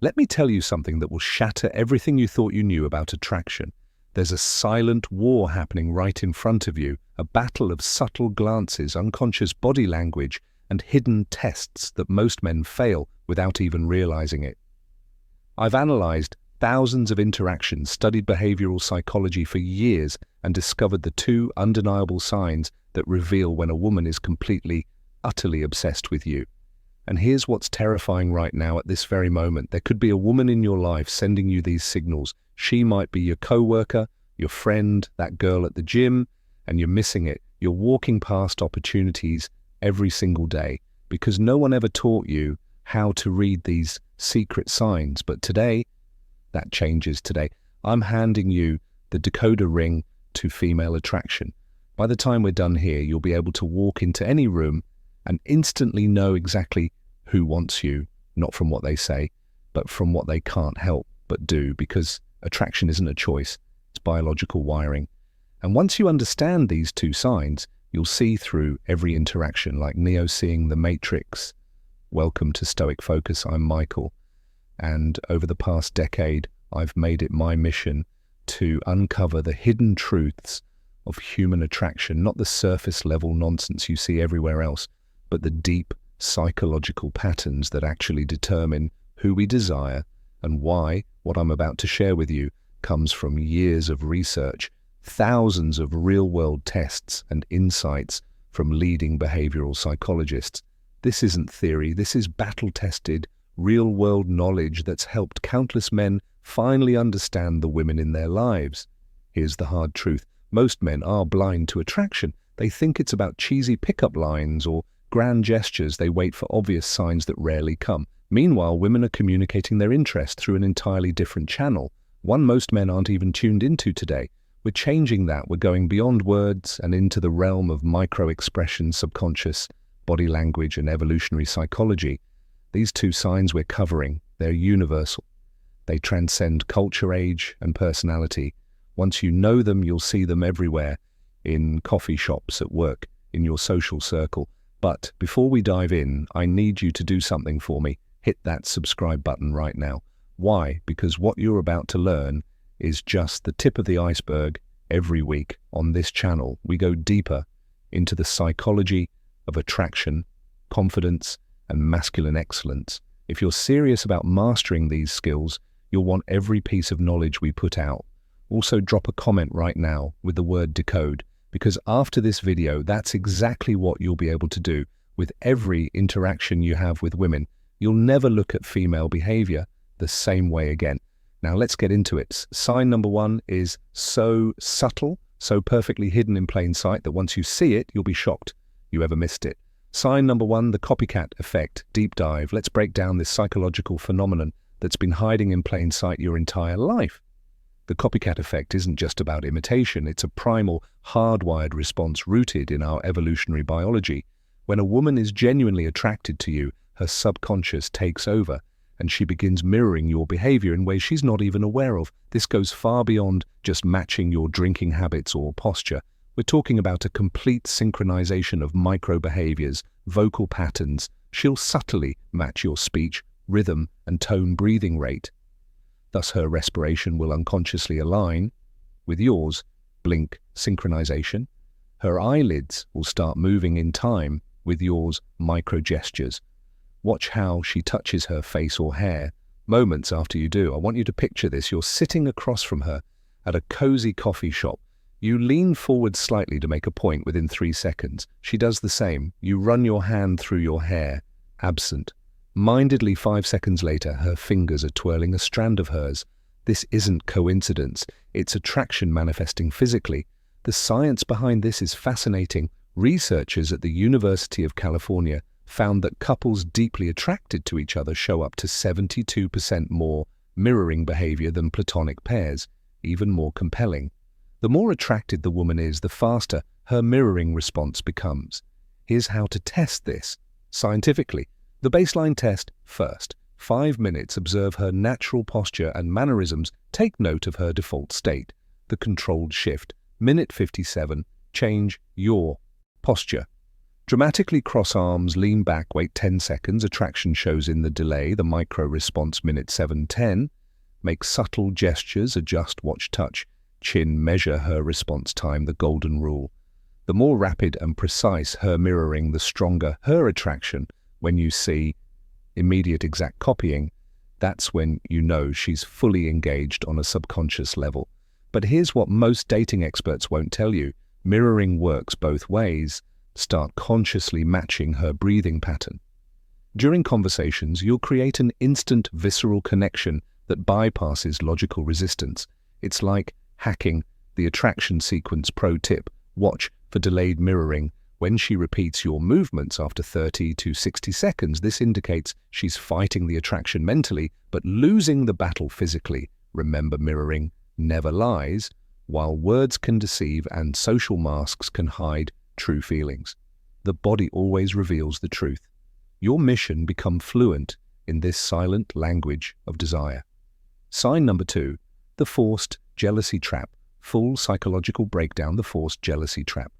Let me tell you something that will shatter everything you thought you knew about attraction. There's a silent war happening right in front of you, a battle of subtle glances, unconscious body language, and hidden tests that most men fail without even realizing it. I've analyzed thousands of interactions, studied behavioral psychology for years, and discovered the two undeniable signs that reveal when a woman is completely, utterly obsessed with you. And here's what's terrifying right now at this very moment. There could be a woman in your life sending you these signals. She might be your coworker, your friend, that girl at the gym, and you're missing it. You're walking past opportunities every single day because no one ever taught you how to read these secret signs. But today, that changes today. I'm handing you the decoder ring to female attraction. By the time we're done here, you'll be able to walk into any room and instantly know exactly who wants you, not from what they say, but from what they can't help but do, because attraction isn't a choice, it's biological wiring. And once you understand these two signs, you'll see through every interaction, like Neo seeing the Matrix. Welcome to Stoic Focus, I'm Michael. And over the past decade, I've made it my mission to uncover the hidden truths of human attraction, not the surface level nonsense you see everywhere else, but the deep psychological patterns that actually determine who we desire and why what I'm about to share with you comes from years of research, thousands of real-world tests and insights from leading behavioral psychologists. This isn't theory, this is battle-tested, real-world knowledge that's helped countless men finally understand the women in their lives. Here's the hard truth. Most men are blind to attraction. They think it's about cheesy pickup lines or grand gestures. They wait for obvious signs that rarely come. Meanwhile, women are communicating their interest through an entirely different channel, one most men aren't even tuned into today. We're changing that. We're going beyond words and into the realm of micro-expression, subconscious, body language, and evolutionary psychology. These two signs we're covering, they're universal. They transcend culture, age, and personality. Once you know them, you'll see them everywhere, in coffee shops, at work, in your social circle. But before we dive in, I need you to do something for me. Hit that subscribe button right now. Why? Because what you're about to learn is just the tip of the iceberg. Every week on this channel, we go deeper into the psychology of attraction, confidence, and masculine excellence. If you're serious about mastering these skills, you'll want every piece of knowledge we put out. Also, drop a comment right now with the word decode, because after this video, that's exactly what you'll be able to do with every interaction you have with women. You'll never look at female behavior the same way again. Now let's get into it. Sign number one is so subtle, so perfectly hidden in plain sight that once you see it, you'll be shocked you ever missed it. Sign number one, the copycat effect. Deep dive. Let's break down this psychological phenomenon that's been hiding in plain sight your entire life. The copycat effect isn't just about imitation. It's a primal, hardwired response rooted in our evolutionary biology. When a woman is genuinely attracted to you, her subconscious takes over, and she begins mirroring your behavior in ways she's not even aware of. This goes far beyond just matching your drinking habits or posture. We're talking about a complete synchronization of micro-behaviors, vocal patterns. She'll subtly match your speech, rhythm, and tone breathing rate. Thus, her respiration will unconsciously align with yours, blink synchronization. Her eyelids will start moving in time with yours, micro-gestures. Watch how she touches her face or hair moments after you do. I want you to picture this. You're sitting across from her at a cozy coffee shop. You lean forward slightly to make a point within 3 seconds. She does the same. You run your hand through your hair, absent. Mindedly 5 seconds later, her fingers are twirling a strand of hers. This isn't coincidence. It's attraction manifesting physically. The science behind this is fascinating. Researchers at the University of California found that couples deeply attracted to each other show up to 72% more mirroring behavior than platonic pairs, even more compelling. The more attracted the woman is, the faster her mirroring response becomes. Here's how to test this scientifically. The baseline test first. 5 minutes, observe her natural posture and mannerisms. Take note of her default state. The controlled shift. Minute 57, change your posture. Dramatically cross arms, lean back, wait 10 seconds. Attraction shows in the delay, the micro response minute 7:10. Make subtle gestures, adjust, watch, touch. Chin, measure her response time, the golden rule. The more rapid and precise her mirroring, the stronger her attraction. When you see immediate exact copying, that's when you know she's fully engaged on a subconscious level. But here's what most dating experts won't tell you. Mirroring works both ways. Start consciously matching her breathing pattern. During conversations, you'll create an instant visceral connection that bypasses logical resistance. It's like hacking the attraction sequence. Pro tip: watch for delayed mirroring. When she repeats your movements after 30 to 60 seconds, this indicates she's fighting the attraction mentally, but losing the battle physically. Remember, mirroring never lies. While words can deceive and social masks can hide true feelings, the body always reveals the truth. Your mission: become fluent in this silent language of desire. Sign number 2, the forced jealousy trap. Full psychological breakdown: the forced jealousy trap.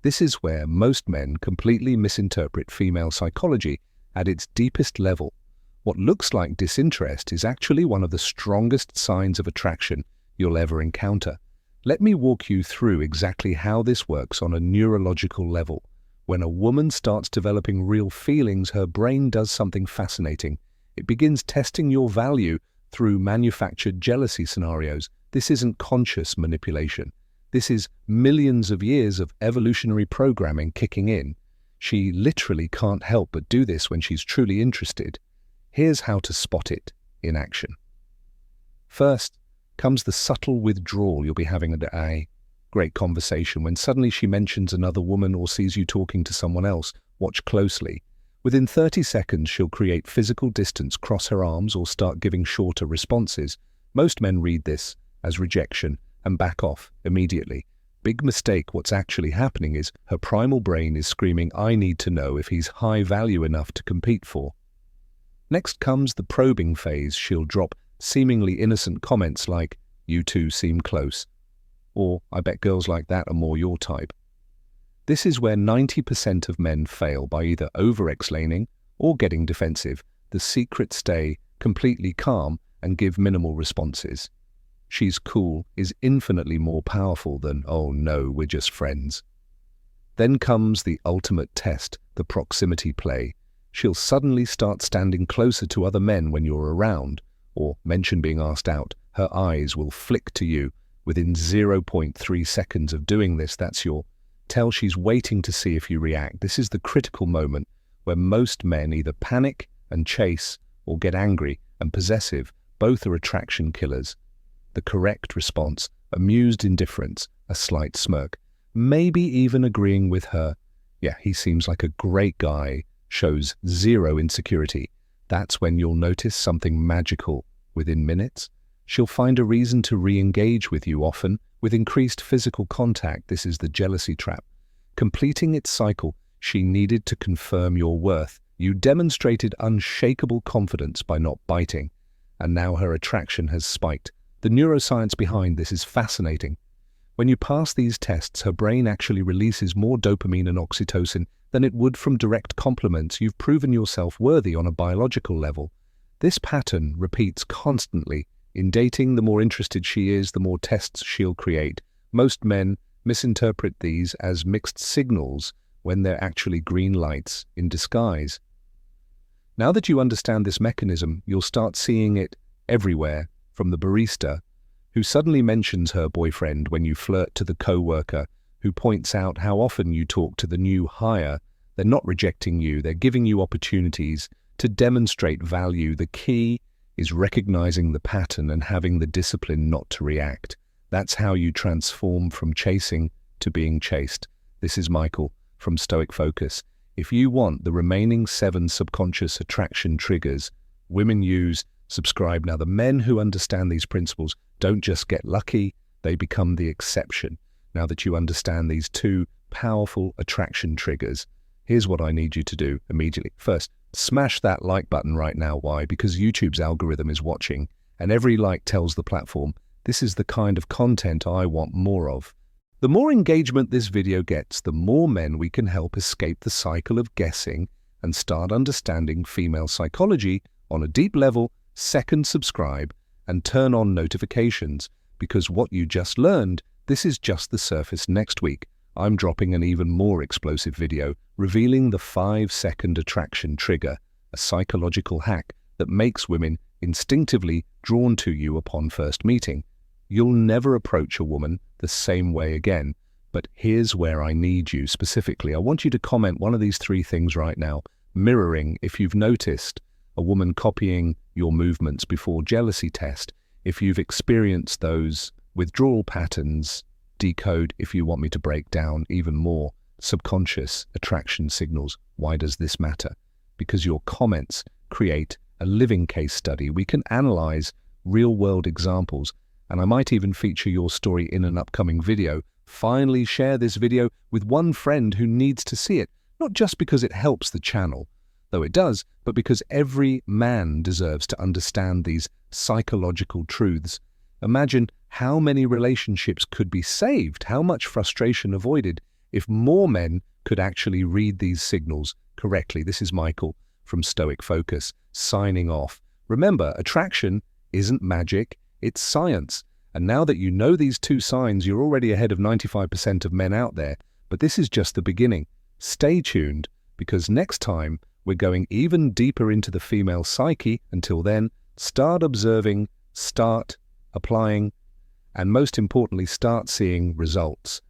This is where most men completely misinterpret female psychology at its deepest level. What looks like disinterest is actually one of the strongest signs of attraction you'll ever encounter. Let me walk you through exactly how this works on a neurological level. When a woman starts developing real feelings, her brain does something fascinating. It begins testing your value through manufactured jealousy scenarios. This isn't conscious manipulation. This is millions of years of evolutionary programming kicking in. She literally can't help but do this when she's truly interested. Here's how to spot it in action. First comes the subtle withdrawal. You'll be having a great conversation when suddenly she mentions another woman or sees you talking to someone else. Watch closely. Within 30 seconds, she'll create physical distance, cross her arms, or start giving shorter responses. Most men read this as rejection and back off immediately. Big mistake. What's actually happening is her primal brain is screaming, "I need to know if he's high value enough to compete for." Next comes the probing phase. She'll drop seemingly innocent comments like, "You two seem close," or "I bet girls like that are more your type." This is where 90% of men fail, by either over-explaining or getting defensive. The secret: stay completely calm and give minimal responses. "She's cool" is infinitely more powerful than "oh no, we're just friends." Then comes the ultimate test, the proximity play. She'll suddenly start standing closer to other men when you're around, or mention being asked out. Her eyes will flick to you within 0.3 seconds of doing this. That's your tell. She's waiting to see if you react. This is the critical moment where most men either panic and chase or get angry and possessive. Both are attraction killers. The correct response: amused indifference, a slight smirk, maybe even agreeing with her. "Yeah, he seems like a great guy," shows zero insecurity. That's when you'll notice something magical. Within minutes, she'll find a reason to re-engage with you, often with increased physical contact. This is the jealousy trap. Completing its cycle, she needed to confirm your worth. You demonstrated unshakable confidence by not biting, and now her attraction has spiked. The neuroscience behind this is fascinating. When you pass these tests, her brain actually releases more dopamine and oxytocin than it would from direct compliments. You've proven yourself worthy on a biological level. This pattern repeats constantly. In dating, the more interested she is, the more tests she'll create. Most men misinterpret these as mixed signals when they're actually green lights in disguise. Now that you understand this mechanism, you'll start seeing it everywhere, from the barista who suddenly mentions her boyfriend when you flirt, to the co-worker who points out how often you talk to the new hire. They're not rejecting you, they're giving you opportunities to demonstrate value. The key is recognizing the pattern and having the discipline not to react. That's how you transform from chasing to being chased. This is Michael from Stoic Focus. If you want the remaining 7 subconscious attraction triggers women use, subscribe now. The men who understand these principles don't just get lucky, they become the exception. Now that you understand these 2 powerful attraction triggers, here's what I need you to do immediately. First, smash that like button right now. Why? Because YouTube's algorithm is watching, and every like tells the platform, this is the kind of content I want more of. The more engagement this video gets, the more men we can help escape the cycle of guessing and start understanding female psychology on a deep level. Second, subscribe and turn on notifications, because what you just learned, this is just the surface. Next week, I'm dropping an even more explosive video revealing the 5-second attraction trigger, a psychological hack that makes women instinctively drawn to you upon first meeting. You'll never approach a woman the same way again, but here's where I need you specifically. I want you to comment one of these 3 things right now. Mirroring, if you've noticed a woman copying your movements before jealousy test. If you've experienced those withdrawal patterns. Decode, if you want me to break down even more, subconscious attraction signals. Why does this matter? Because your comments create a living case study. We can analyze real-world examples, and I might even feature your story in an upcoming video. Finally, share this video with one friend who needs to see it, not just because it helps the channel, though it does, but because every man deserves to understand these psychological truths. Imagine how many relationships could be saved, how much frustration avoided, if more men could actually read these signals correctly. This is Michael from Stoic Focus, signing off. Remember, attraction isn't magic, it's science. And now that you know these 2 signs, you're already ahead of 95% of men out there. But this is just the beginning. Stay tuned, because next time we're going even deeper into the female psyche. Until then, start observing, start applying, and most importantly, start seeing results.